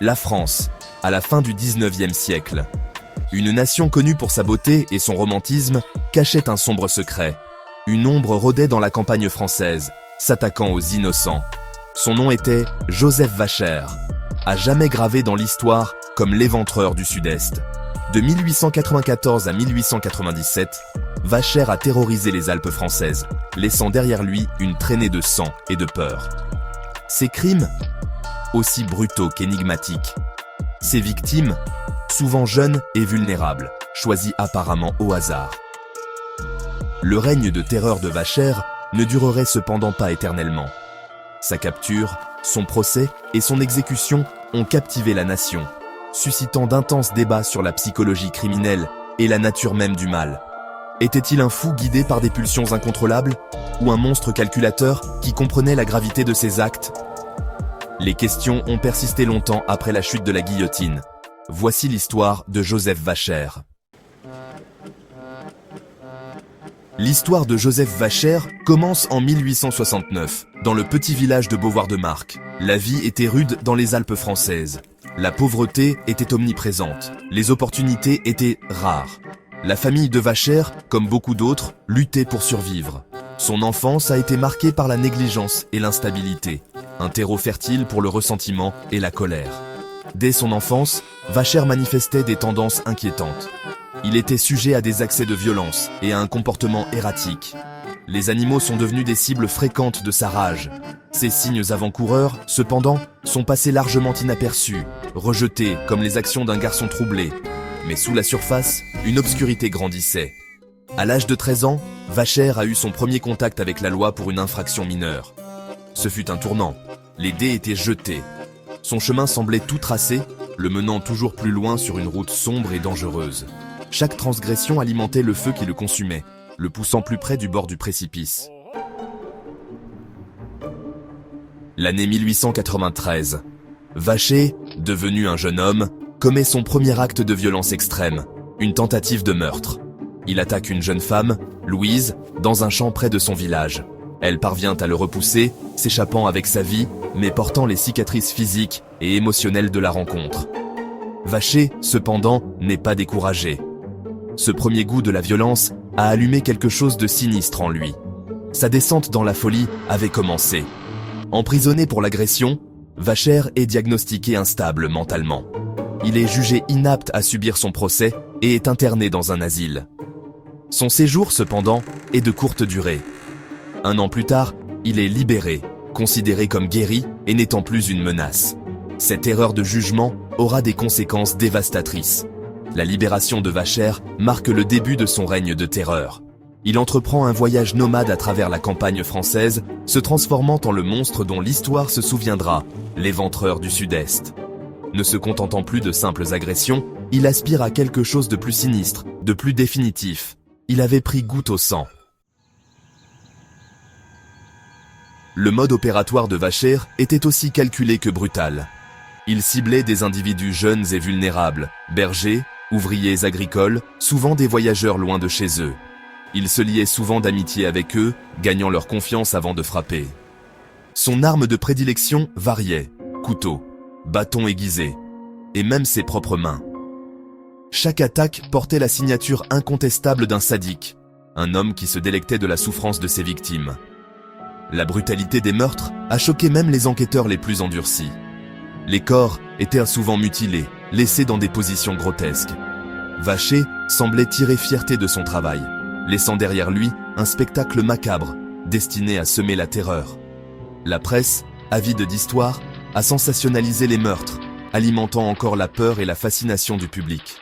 La France, à la fin du XIXe siècle. Une nation connue pour sa beauté et son romantisme cachait un sombre secret. Une ombre rôdait dans la campagne française, s'attaquant aux innocents. Son nom était Joseph Vacher, à jamais gravé dans l'histoire comme l'éventreur du Sud-Est. De 1894 à 1897, Vacher a terrorisé les Alpes françaises, laissant derrière lui une traînée de sang et de peur. Ses crimes, aussi brutaux qu'énigmatiques. Ses victimes, souvent jeunes et vulnérables, choisies apparemment au hasard. Le règne de terreur de Vacher ne durerait cependant pas éternellement. Sa capture, son procès et son exécution ont captivé la nation, suscitant d'intenses débats sur la psychologie criminelle et la nature même du mal. Était-il un fou guidé par des pulsions incontrôlables ou un monstre calculateur qui comprenait la gravité de ses actes? Les questions ont persisté longtemps après la chute de la guillotine. Voici l'histoire de Joseph Vacher. L'histoire de Joseph Vacher commence en 1869, dans le petit village de Beauvoir-de-Marck. La vie était rude dans les Alpes françaises. La pauvreté était omniprésente. Les opportunités étaient rares. La famille de Vacher, comme beaucoup d'autres, luttait pour survivre. Son enfance a été marquée par la négligence et l'instabilité, un terreau fertile pour le ressentiment et la colère. Dès son enfance, Vacher manifestait des tendances inquiétantes. Il était sujet à des accès de violence et à un comportement erratique. Les animaux sont devenus des cibles fréquentes de sa rage. Ces signes avant-coureurs, cependant, sont passés largement inaperçus, rejetés comme les actions d'un garçon troublé. Mais sous la surface, une obscurité grandissait. À l'âge de 13 ans, Vacher a eu son premier contact avec la loi pour une infraction mineure. Ce fut un tournant. Les dés étaient jetés. Son chemin semblait tout tracé, le menant toujours plus loin sur une route sombre et dangereuse. Chaque transgression alimentait le feu qui le consumait, le poussant plus près du bord du précipice. L'année 1893. Vacher, devenu un jeune homme, commet son premier acte de violence extrême, une tentative de meurtre. Il attaque une jeune femme, Louise, dans un champ près de son village. Elle parvient à le repousser, s'échappant avec sa vie, mais portant les cicatrices physiques et émotionnelles de la rencontre. Vacher, cependant, n'est pas découragé. Ce premier goût de la violence a allumé quelque chose de sinistre en lui. Sa descente dans la folie avait commencé. Emprisonné pour l'agression, Vacher est diagnostiqué instable mentalement. Il est jugé inapte à subir son procès et est interné dans un asile. Son séjour, cependant, est de courte durée. 1 an plus tard, il est libéré, considéré comme guéri et n'étant plus une menace. Cette erreur de jugement aura des conséquences dévastatrices. La libération de Vacher marque le début de son règne de terreur. Il entreprend un voyage nomade à travers la campagne française, se transformant en le monstre dont l'histoire se souviendra, l'éventreur du Sud-Est. Ne se contentant plus de simples agressions, il aspire à quelque chose de plus sinistre, de plus définitif. Il avait pris goût au sang. Le mode opératoire de Vacher était aussi calculé que brutal. Il ciblait des individus jeunes et vulnérables, bergers, ouvriers agricoles, souvent des voyageurs loin de chez eux. Il se liait souvent d'amitié avec eux, gagnant leur confiance avant de frapper. Son arme de prédilection variait, couteau, bâton aiguisé, et même ses propres mains. Chaque attaque portait la signature incontestable d'un sadique, un homme qui se délectait de la souffrance de ses victimes. La brutalité des meurtres a choqué même les enquêteurs les plus endurcis. Les corps étaient souvent mutilés, laissés dans des positions grotesques. Vacher semblait tirer fierté de son travail, laissant derrière lui un spectacle macabre, destiné à semer la terreur. La presse, avide d'histoire, a sensationnalisé les meurtres, alimentant encore la peur et la fascination du public.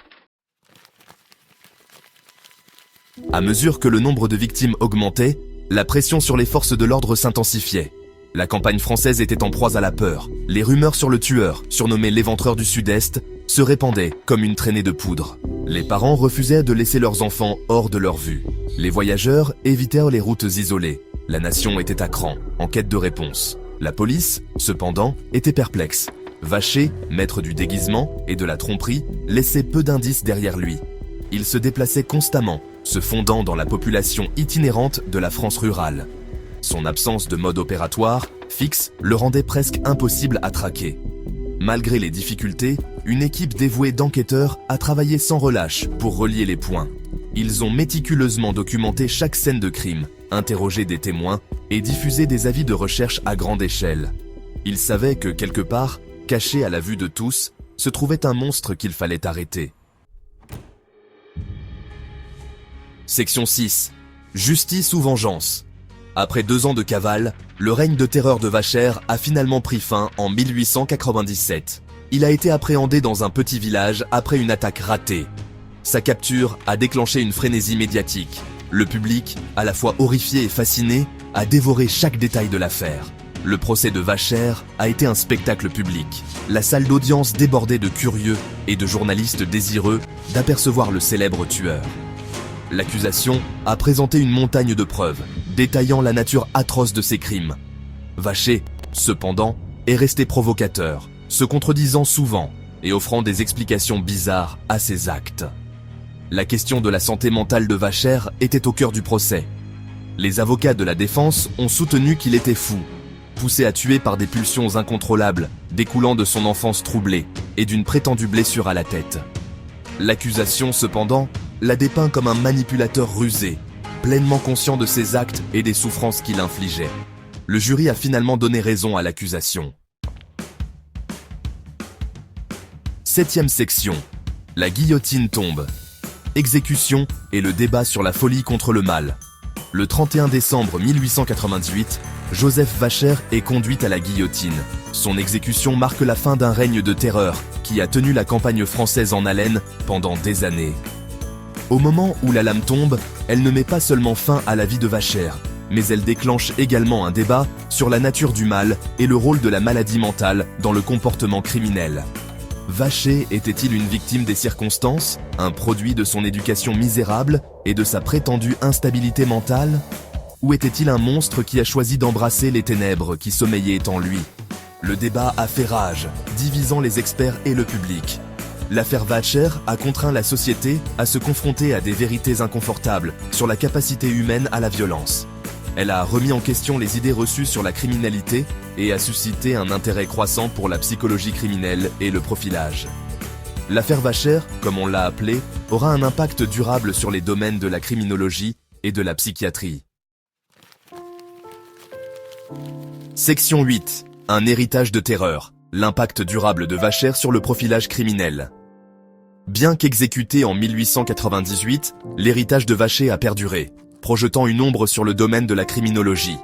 À mesure que le nombre de victimes augmentait, la pression sur les forces de l'ordre s'intensifiait. La campagne française était en proie à la peur. Les rumeurs sur le tueur, surnommé l'éventreur du Sud-Est, se répandaient comme une traînée de poudre. Les parents refusaient de laisser leurs enfants hors de leur vue. Les voyageurs évitèrent les routes isolées. La nation était à cran, en quête de réponse. La police, cependant, était perplexe. Vacher, maître du déguisement et de la tromperie, laissait peu d'indices derrière lui. Il se déplaçait constamment, se fondant dans la population itinérante de la France rurale. Son absence de mode opératoire fixe le rendait presque impossible à traquer. Malgré les difficultés, une équipe dévouée d'enquêteurs a travaillé sans relâche pour relier les points. Ils ont méticuleusement documenté chaque scène de crime, interrogé des témoins et diffusé des avis de recherche à grande échelle. Ils savaient que quelque part, caché à la vue de tous, se trouvait un monstre qu'il fallait arrêter. Section 6. Justice ou vengeance. Après 2 ans de cavale, le règne de terreur de Vacher a finalement pris fin en 1897. Il a été appréhendé dans un petit village après une attaque ratée. Sa capture a déclenché une frénésie médiatique. Le public, à la fois horrifié et fasciné, a dévoré chaque détail de l'affaire. Le procès de Vacher a été un spectacle public. La salle d'audience débordait de curieux et de journalistes désireux d'apercevoir le célèbre tueur. L'accusation a présenté une montagne de preuves, détaillant la nature atroce de ses crimes. Vacher, cependant, est resté provocateur, se contredisant souvent et offrant des explications bizarres à ses actes. La question de la santé mentale de Vacher était au cœur du procès. Les avocats de la défense ont soutenu qu'il était fou, poussé à tuer par des pulsions incontrôlables, découlant de son enfance troublée et d'une prétendue blessure à la tête. L'accusation, cependant, l'a dépeint comme un manipulateur rusé, pleinement conscient de ses actes et des souffrances qu'il infligeait. Le jury a finalement donné raison à l'accusation. 7e section. La guillotine tombe. Exécution et le débat sur la folie contre le mal. Le 31 décembre 1898, Joseph Vacher est conduit à la guillotine. Son exécution marque la fin d'un règne de terreur qui a tenu la campagne française en haleine pendant des années. Au moment où la lame tombe, elle ne met pas seulement fin à la vie de Vacher, mais elle déclenche également un débat sur la nature du mal et le rôle de la maladie mentale dans le comportement criminel. Vacher était-il une victime des circonstances, un produit de son éducation misérable et de sa prétendue instabilité mentale? Ou était-il un monstre qui a choisi d'embrasser les ténèbres qui sommeillaient en lui? Le débat a fait rage, divisant les experts et le public. L'affaire Vacher a contraint la société à se confronter à des vérités inconfortables sur la capacité humaine à la violence. Elle a remis en question les idées reçues sur la criminalité et a suscité un intérêt croissant pour la psychologie criminelle et le profilage. L'affaire Vacher, comme on l'a appelée, aura un impact durable sur les domaines de la criminologie et de la psychiatrie. Section 8. Un héritage de terreur. L'impact durable de Vacher sur le profilage criminel. Bien qu'exécuté en 1898, l'héritage de Vacher a perduré, projetant une ombre sur le domaine de la criminologie.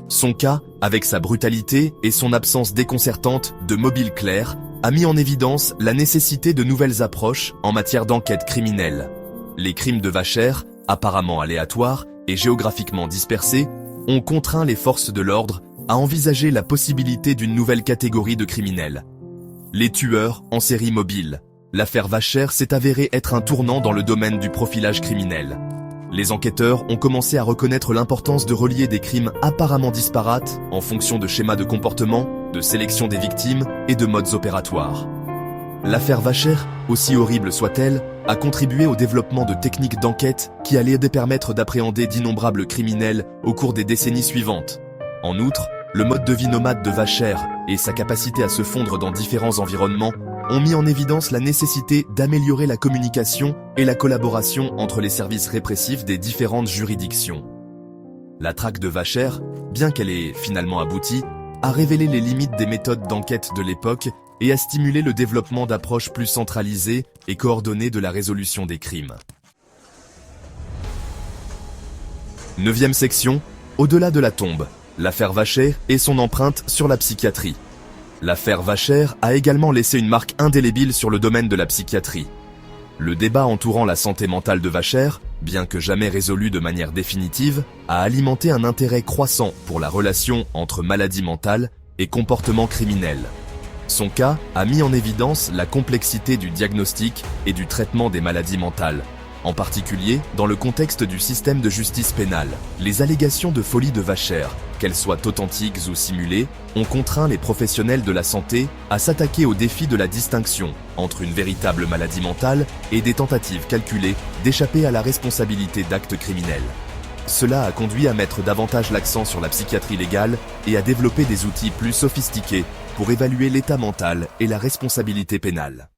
Son cas, avec sa brutalité et son absence déconcertante de mobile clair, a mis en évidence la nécessité de nouvelles approches en matière d'enquête criminelle. Les crimes de Vacher, apparemment aléatoires et géographiquement dispersés, ont contraint les forces de l'ordre à envisager la possibilité d'une nouvelle catégorie de criminels. Les tueurs en série mobile. L'affaire Vacher s'est avérée être un tournant dans le domaine du profilage criminel. Les enquêteurs ont commencé à reconnaître l'importance de relier des crimes apparemment disparates en fonction de schémas de comportement, de sélection des victimes et de modes opératoires. L'affaire Vacher, aussi horrible soit-elle, a contribué au développement de techniques d'enquête qui allaient permettre d'appréhender d'innombrables criminels au cours des décennies suivantes. En outre, le mode de vie nomade de Vacher et sa capacité à se fondre dans différents environnements ont mis en évidence la nécessité d'améliorer la communication et la collaboration entre les services répressifs des différentes juridictions. La traque de Vacher, bien qu'elle ait finalement abouti, a révélé les limites des méthodes d'enquête de l'époque et a stimulé le développement d'approches plus centralisées et coordonnées de la résolution des crimes. 9e section, au-delà de la tombe, l'affaire Vacher et son empreinte sur la psychiatrie. L'affaire Vacher a également laissé une marque indélébile sur le domaine de la psychiatrie. Le débat entourant la santé mentale de Vacher, bien que jamais résolu de manière définitive, a alimenté un intérêt croissant pour la relation entre maladie mentale et comportement criminel. Son cas a mis en évidence la complexité du diagnostic et du traitement des maladies mentales, en particulier dans le contexte du système de justice pénale. Les allégations de folie de Vacher, qu'elles soient authentiques ou simulées, ont contraint les professionnels de la santé à s'attaquer au défi de la distinction entre une véritable maladie mentale et des tentatives calculées d'échapper à la responsabilité d'actes criminels. Cela a conduit à mettre davantage l'accent sur la psychiatrie légale et à développer des outils plus sophistiqués pour évaluer l'état mental et la responsabilité pénale.